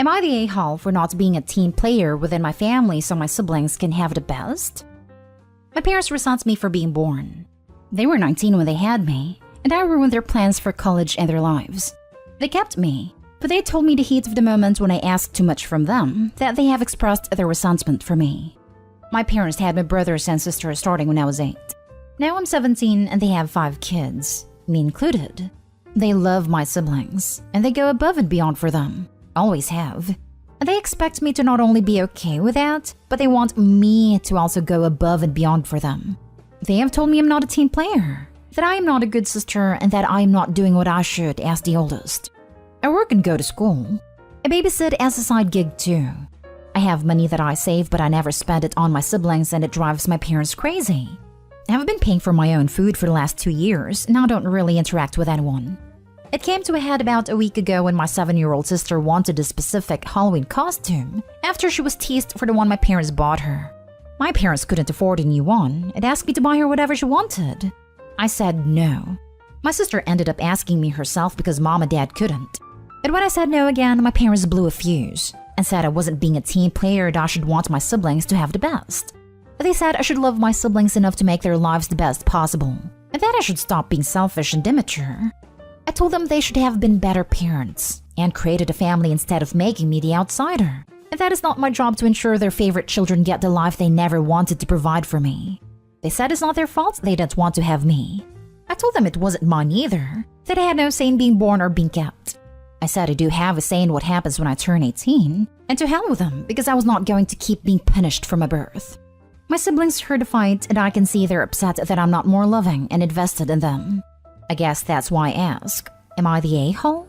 Am I the a-hole for not being a team player within my family so my siblings can have the best? My parents resent me for being born. They were 19 when they had me, and I ruined their plans for college and their lives. They kept me, but they told me the heat of the moment when I asked too much from them that they have expressed their resentment for me. My parents had my brothers and sisters starting when I was 8. Now I'm 17 and they have 5 kids, me included. They love my siblings, and they go above and beyond for them. Always have. And they expect me to not only be okay with that, but they want me to also go above and beyond for them. They have told me I'm not a team player, that I am not a good sister, and that I am not doing what I should as the oldest. I work and go to school. I babysit as a side gig too. I have money that I save, but I never spend it on my siblings, and it drives my parents crazy. I have been paying for my own food for the last 2 years, and I don't really interact with anyone. It came to a head about a week ago when my 7-year-old sister wanted a specific Halloween costume after she was teased for the one my parents bought her. My parents couldn't afford a new one and asked me to buy her whatever she wanted. I said no. My sister ended up asking me herself because mom and dad couldn't. And when I said no again, my parents blew a fuse and said I wasn't being a team player and I should want my siblings to have the best. They said I should love my siblings enough to make their lives the best possible, and that I should stop being selfish and immature. I told them they should have been better parents and created a family instead of making me the outsider. And that is not my job to ensure their favorite children get the life they never wanted to provide for me. They said it's not their fault they didn't want to have me. I told them it wasn't mine either, that I had no say in being born or being kept. I said I do have a say in what happens when I turn 18, and to hell with them because I was not going to keep being punished for my birth. My siblings heard the fight, and I can see they're upset that I'm not more loving and invested in them. I guess that's why I ask, am I the a-hole?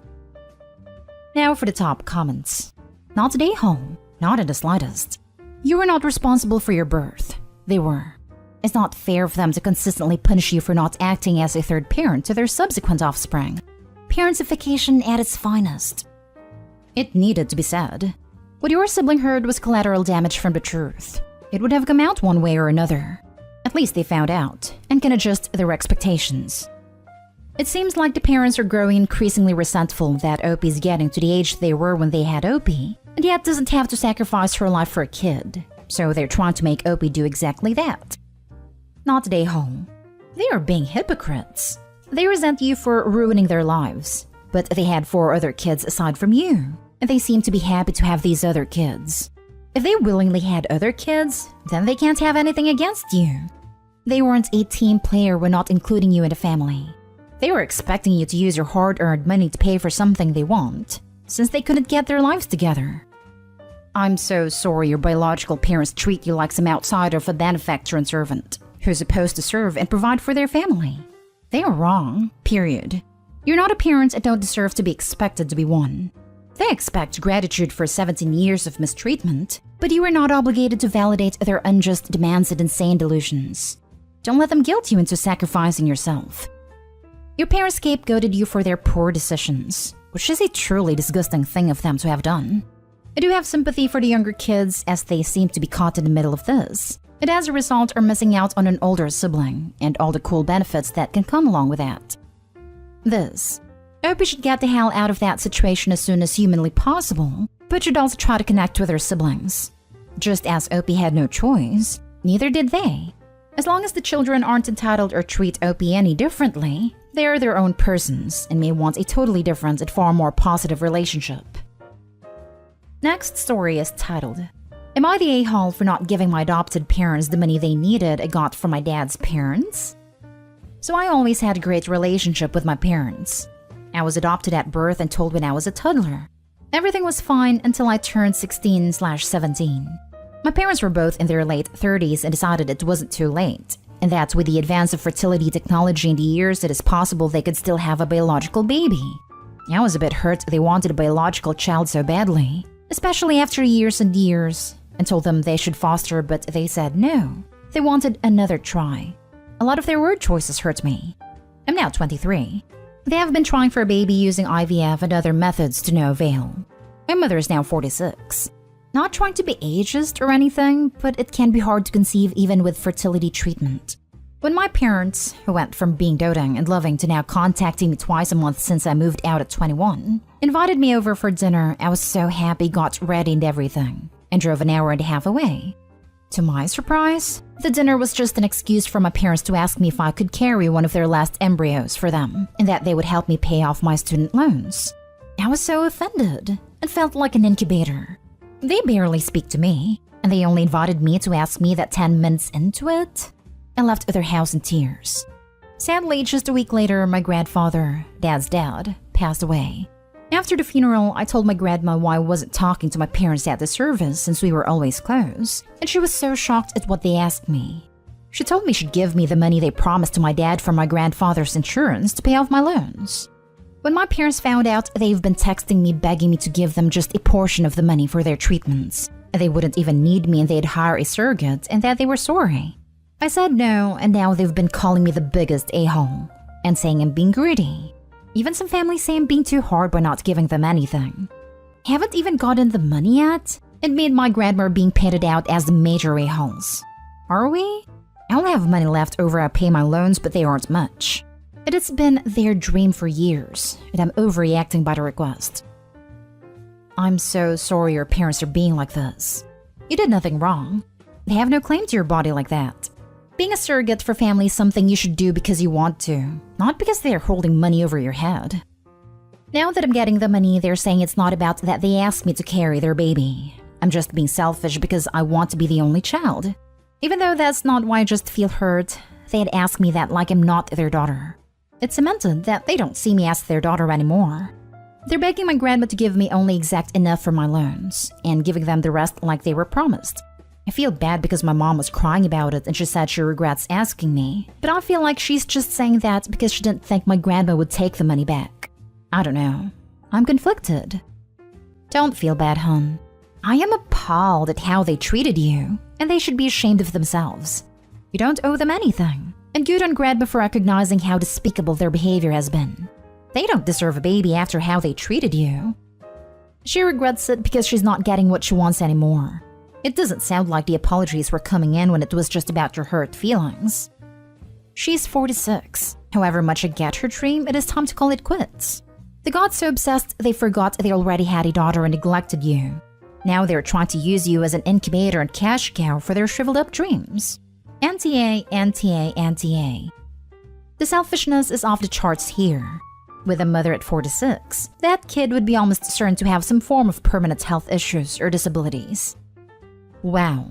Now for the top comments. Not the a-hole, not in the slightest. You were not responsible for your birth. They were. It's not fair for them to consistently punish you for not acting as a third parent to their subsequent offspring. Parentification at its finest. It needed to be said. What your sibling heard was collateral damage from the truth. It would have come out one way or another. At least they found out and can adjust their expectations. It seems like the parents are growing increasingly resentful that Opie is getting to the age they were when they had Opie, and yet doesn't have to sacrifice her life for a kid. So they're trying to make Opie do exactly that. Not the a-hole. They are being hypocrites. They resent you for ruining their lives, but they had 4 other kids aside from you, and they seem to be happy to have these other kids. If they willingly had other kids, then they can't have anything against you. They weren't a team player when not including you in the family. They were expecting you to use your hard-earned money to pay for something they want, since they couldn't get their lives together. I'm so sorry your biological parents treat you like some outsider of a benefactor and servant, who's supposed to serve and provide for their family. They are wrong, period. You're not a parent and don't deserve to be expected to be one. They expect gratitude for 17 years of mistreatment, but you are not obligated to validate their unjust demands and insane delusions. Don't let them guilt you into sacrificing yourself. Your parents scapegoated you for their poor decisions, which is a truly disgusting thing of them to have done. I do have sympathy for the younger kids as they seem to be caught in the middle of this, and as a result are missing out on an older sibling and all the cool benefits that can come along with that. Opie should get the hell out of that situation as soon as humanly possible, but should also try to connect with her siblings. Just as Opie had no choice, neither did they. As long as the children aren't entitled or treat Opie any differently, they are their own persons and may want a totally different and far more positive relationship. Next story is titled, Am I the a-hole for not giving my adopted parents the money they needed I got from my dad's parents? So I always had a great relationship with my parents. I was adopted at birth and told when I was a toddler. Everything was fine until I turned 16/17. My parents were both in their late 30s and decided it wasn't too late, and that with the advance of fertility technology in the years, it is possible they could still have a biological baby. I was a bit hurt they wanted a biological child so badly, especially after years and years, and told them they should foster, but they said no. They wanted another try. A lot of their word choices hurt me. I'm now 23. They have been trying for a baby using IVF and other methods to no avail. My mother is now 46. Not trying to be ageist or anything, but it can be hard to conceive even with fertility treatment. When my parents, who went from being doting and loving to now contacting me twice a month since I moved out at 21, invited me over for dinner, I was so happy, got ready and everything, and drove an hour and a half away. To my surprise, the dinner was just an excuse for my parents to ask me if I could carry one of their last embryos for them, and that they would help me pay off my student loans. I was so offended and felt like an incubator. They barely speak to me, and they only invited me to ask me that 10 minutes into it. I left their house in tears. Sadly, just a week later, my grandfather, Dad's dad, passed away. After the funeral, I told my grandma why I wasn't talking to my parents at the service since we were always close, and she was so shocked at what they asked me. She told me she'd give me the money they promised to my dad from my grandfather's insurance to pay off my loans. When my parents found out, they've been texting me begging me to give them just a portion of the money for their treatments. They wouldn't even need me and they'd hire a surrogate and that they were sorry. I said no, and now they've been calling me the biggest a-hole and saying I'm being greedy. Even some families say I'm being too hard by not giving them anything. Haven't even gotten the money yet, and me and my grandma are being painted out as the major a-holes. Are we? I'll have money left over I pay my loans, but they aren't much. It has been their dream for years, and I'm overreacting by the request. I'm so sorry your parents are being like this. You did nothing wrong. They have no claim to your body like that. Being a surrogate for family is something you should do because you want to, not because they are holding money over your head. Now that I'm getting the money, they're saying it's not about that they asked me to carry their baby. I'm just being selfish because I want to be the only child. Even though that's not why I just feel hurt, they had asked me that like I'm not their daughter. It's cemented that they don't see me as their daughter anymore. They're begging my grandma to give me only exact enough for my loans, and giving them the rest like they were promised. I feel bad because my mom was crying about it and she said she regrets asking me, but I feel like she's just saying that because she didn't think my grandma would take the money back. I don't know. I'm conflicted. Don't feel bad, hon. I am appalled at how they treated you, and they should be ashamed of themselves. You don't owe them anything, and good on grandma for recognizing how despicable their behavior has been. They don't deserve a baby after how they treated you. She regrets it because she's not getting what she wants anymore. It doesn't sound like the apologies were coming in when it was just about your hurt feelings. She's 46. However much I get her dream, it is time to call it quits. They got so obsessed they forgot they already had a daughter and neglected you. Now they're trying to use you as an incubator and cash cow for their shriveled up dreams. Anti-A, anti-A, anti-A. The selfishness is off the charts here. With a mother at 46, that kid would be almost certain to have some form of permanent health issues or disabilities. Wow.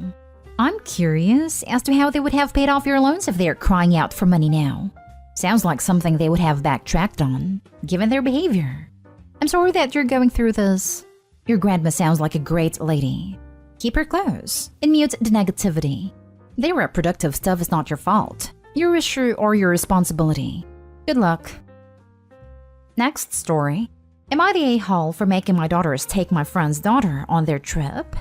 I'm curious as to how they would have paid off your loans if they're crying out for money now. Sounds like something they would have backtracked on, given their behavior. I'm sorry that you're going through this. Your grandma sounds like a great lady. Keep her close and mute the negativity. Their reproductive stuff is not your fault, your issue, or your responsibility. Good luck. Next story. Am I the a-hole for making my daughters take my friend's daughter on their trip?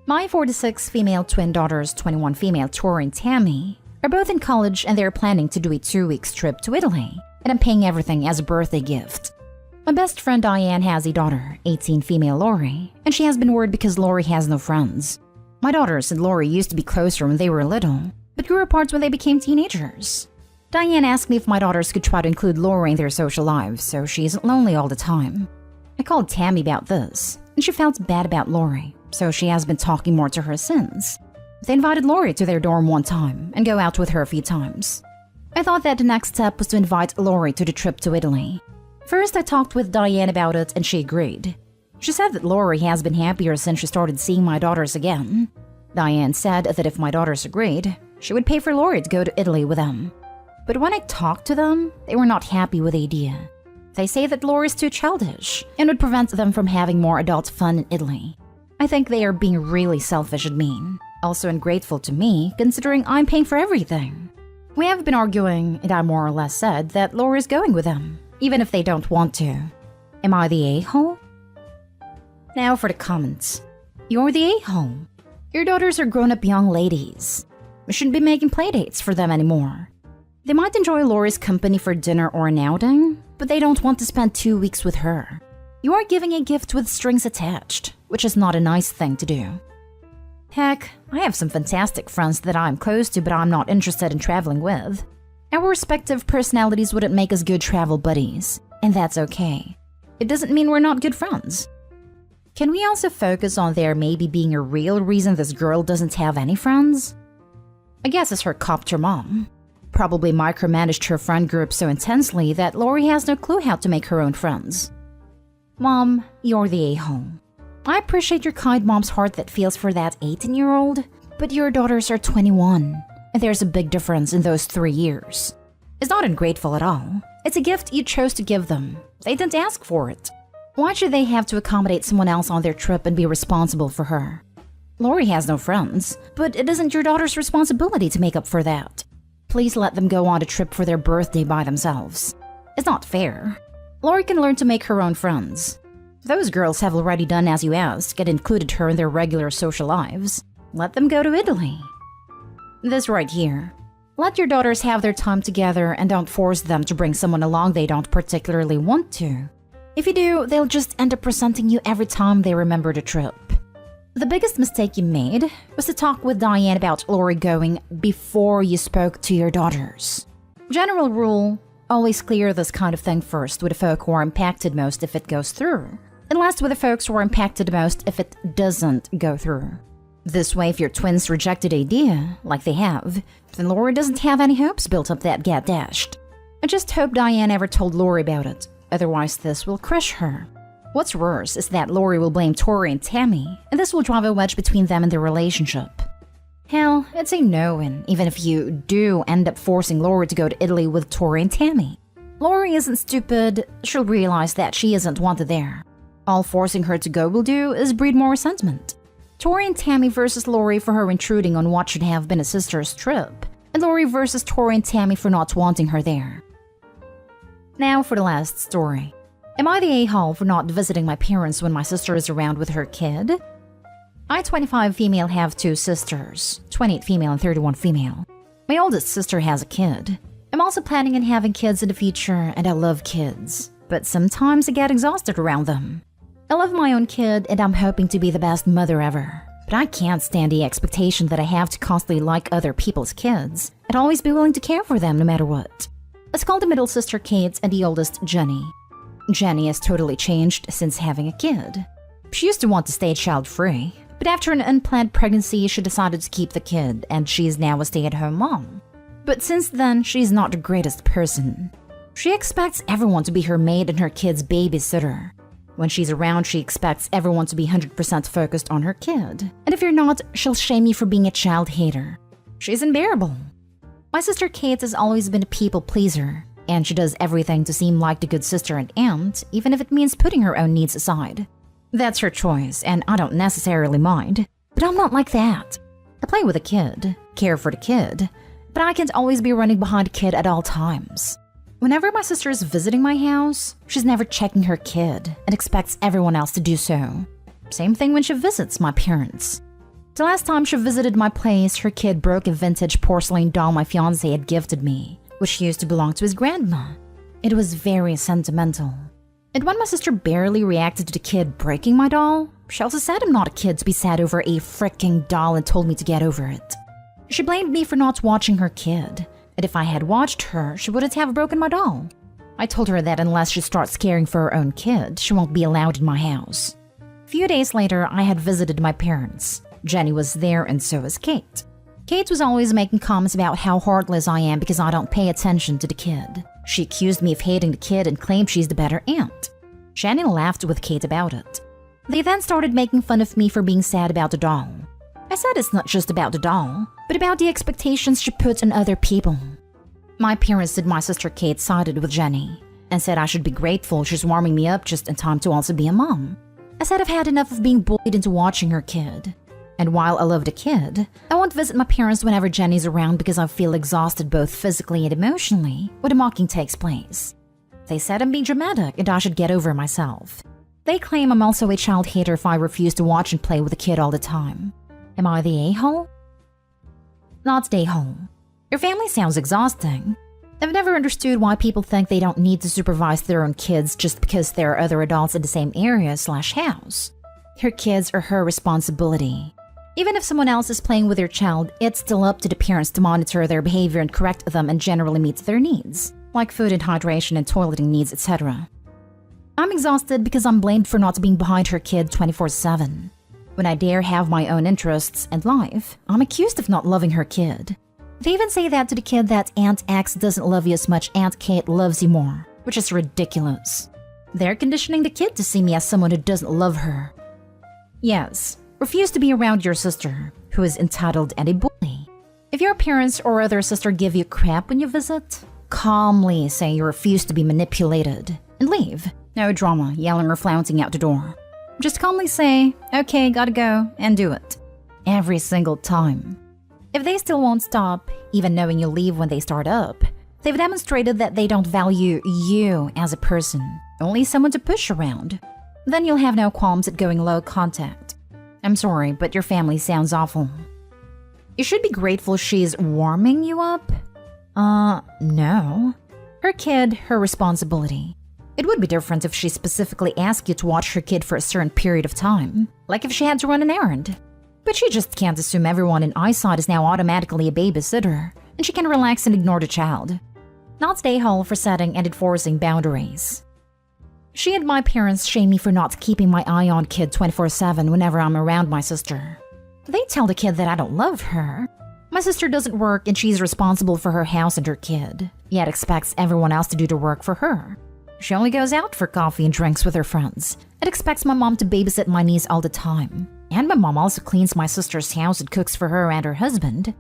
My 46 female twin daughters, 21 female Tori and Tammy, are both in college and they're planning to do a 2-week trip to Italy, and I'm paying everything as a birthday gift. My best friend Diane has a daughter, 18 female Lori, and she has been worried because Lori has no friends. My daughters and Lori used to be closer when they were little, but grew apart when they became teenagers. Diane asked me if my daughters could try to include Lori in their social lives so she isn't lonely all the time. I called Tammy about this, and she felt bad about Lori, so she has been talking more to her since. They invited Lori to their dorm one time and go out with her a few times. I thought that the next step was to invite Lori to the trip to Italy. First, I talked with Diane about it and she agreed. She said that Lori has been happier since she started seeing my daughters again. Diane said that if my daughters agreed, she would pay for Lori to go to Italy with them. But when I talked to them, they were not happy with the idea. They say that Lori is too childish and would prevent them from having more adult fun in Italy. I think they are being really selfish and mean. Also ungrateful to me, considering I'm paying for everything. We have been arguing, and I more or less said that Lori is going with them, even if they don't want to. Am I the a-hole? Now for the comments. You're the a-hole. Your daughters are grown-up young ladies. We shouldn't be making playdates for them anymore. They might enjoy Lori's company for dinner or an outing, but they don't want to spend 2 weeks with her. You are giving a gift with strings attached, which is not a nice thing to do. Heck, I have some fantastic friends that I'm close to but I'm not interested in traveling with. Our respective personalities wouldn't make us good travel buddies, and that's okay. It doesn't mean we're not good friends. Can we also focus on there maybe being a real reason this girl doesn't have any friends? I guess it's her copter mom. Probably micromanaged her friend group so intensely that Lori has no clue how to make her own friends. Mom, you're the a-hole. I appreciate your kind mom's heart that feels for that 18-year-old, but your daughters are 21, and there's a big difference in those 3 years. It's not ungrateful at all. It's a gift you chose to give them. They didn't ask for it. Why should they have to accommodate someone else on their trip and be responsible for her? Lori has no friends, but it isn't your daughter's responsibility to make up for that. Please let them go on a trip for their birthday by themselves. It's not fair. Lori can learn to make her own friends. Those girls have already done as you asked and included her in their regular social lives. Let them go to Italy. This right here. Let your daughters have their time together and don't force them to bring someone along they don't particularly want to. If you do, they'll just end up resenting you every time they remember the trip. The biggest mistake you made was to talk with Diane about Lori going before you spoke to your daughters. General rule, always clear this kind of thing first with the folk who are impacted most if it goes through, and last with the folks who are impacted most if it doesn't go through. This way, if your twins reject an idea, like they have, then Lori doesn't have any hopes built up that get dashed. I just hope Diane ever told Lori about it, otherwise this will crush her. What's worse is that Lori will blame Tori and Tammy, and this will drive a wedge between them and their relationship. Hell, it's a no-win, even if you do end up forcing Lori to go to Italy with Tori and Tammy. Lori isn't stupid, she'll realize that she isn't wanted there. All forcing her to go will do is breed more resentment. Tori and Tammy versus Lori for her intruding on what should have been a sister's trip, and Lori versus Tori and Tammy for not wanting her there. Now for the last story. Am I the a-hole for not visiting my parents when my sister is around with her kid? I, 25 female, have 2 sisters, 28 female and 31 female. My oldest sister has a kid. I'm also planning on having kids in the future, and I love kids, but sometimes I get exhausted around them. I love my own kid, and I'm hoping to be the best mother ever, but I can't stand the expectation that I have to constantly like other people's kids and always be willing to care for them no matter what. Let's call the middle sister Kate and the oldest Jenny. Jenny has totally changed since having a kid. She used to want to stay child-free, but after an unplanned pregnancy, she decided to keep the kid, and she is now a stay-at-home mom. But since then, she's not the greatest person. She expects everyone to be her maid and her kid's babysitter. When she's around, she expects everyone to be 100% focused on her kid, and if you're not, she'll shame you for being a child hater. She's unbearable. My sister Kate has always been a people pleaser, and she does everything to seem like the good sister and aunt, even if it means putting her own needs aside. That's her choice, and I don't necessarily mind, but I'm not like that. I play with a kid, care for the kid, but I can't always be running behind a kid at all times. Whenever my sister is visiting my house, she's never checking her kid and expects everyone else to do so. Same thing when she visits my parents. The last time she visited my place, her kid broke a vintage porcelain doll my fiancé had gifted me, which used to belong to his grandma. It was very sentimental. And when my sister barely reacted to the kid breaking my doll, she also said I'm not a kid to be sad over a fricking doll and told me to get over it. She blamed me for not watching her kid, and if I had watched her, she wouldn't have broken my doll. I told her that unless she starts caring for her own kid, she won't be allowed in my house. A few days later, I had visited my parents. Jenny was there and so was Kate. Kate was always making comments about how heartless I am because I don't pay attention to the kid. She accused me of hating the kid and claimed she's the better aunt. Jenny laughed with Kate about it. They then started making fun of me for being sad about the doll. I said it's not just about the doll, but about the expectations she put on other people. My parents and my sister Kate sided with Jenny and said I should be grateful she's warming me up just in time to also be a mom. I said I've had enough of being bullied into watching her kid. And while I love the kid, I won't visit my parents whenever Jenny's around because I feel exhausted both physically and emotionally when the mocking takes place. They said I'm being dramatic and I should get over myself. They claim I'm also a child hater if I refuse to watch and play with the kid all the time. Am I the a-hole? Not the a-hole. Your family sounds exhausting. I've never understood why people think they don't need to supervise their own kids just because there are other adults in the same area/house. Her kids are her responsibility. Even if someone else is playing with your child, it's still up to the parents to monitor their behavior and correct them and generally meet their needs, like food and hydration and toileting needs, etc. I'm exhausted because I'm blamed for not being behind her kid 24/7. When I dare have my own interests and life, I'm accused of not loving her kid. They even say that to the kid that Aunt X doesn't love you as much Aunt Kate loves you more, which is ridiculous. They're conditioning the kid to see me as someone who doesn't love her. Yes, refuse to be around your sister, who is entitled and a bully. If your parents or other sister give you crap when you visit, calmly say you refuse to be manipulated and leave. No drama, yelling or flouncing out the door. Just calmly say, okay, gotta go, and do it. Every single time. If they still won't stop, even knowing you'll leave when they start up, they've demonstrated that they don't value you as a person, only someone to push around. Then you'll have no qualms at going low contact. I'm sorry, but your family sounds awful. You should be grateful she's warming you up. No. Her kid, her responsibility. It would be different if she specifically asked you to watch her kid for a certain period of time, like if she had to run an errand. But she just can't assume everyone in eyesight is now automatically a babysitter, and she can relax and ignore the child. Not stay home for setting and enforcing boundaries. She and my parents shame me for not keeping my eye on kid 24/7 whenever I'm around my sister. They tell the kid that I don't love her. My sister doesn't work and she's responsible for her house and her kid, yet expects everyone else to do the work for her. She only goes out for coffee and drinks with her friends and expects my mom to babysit my niece all the time. And my mom also cleans my sister's house and cooks for her and her husband.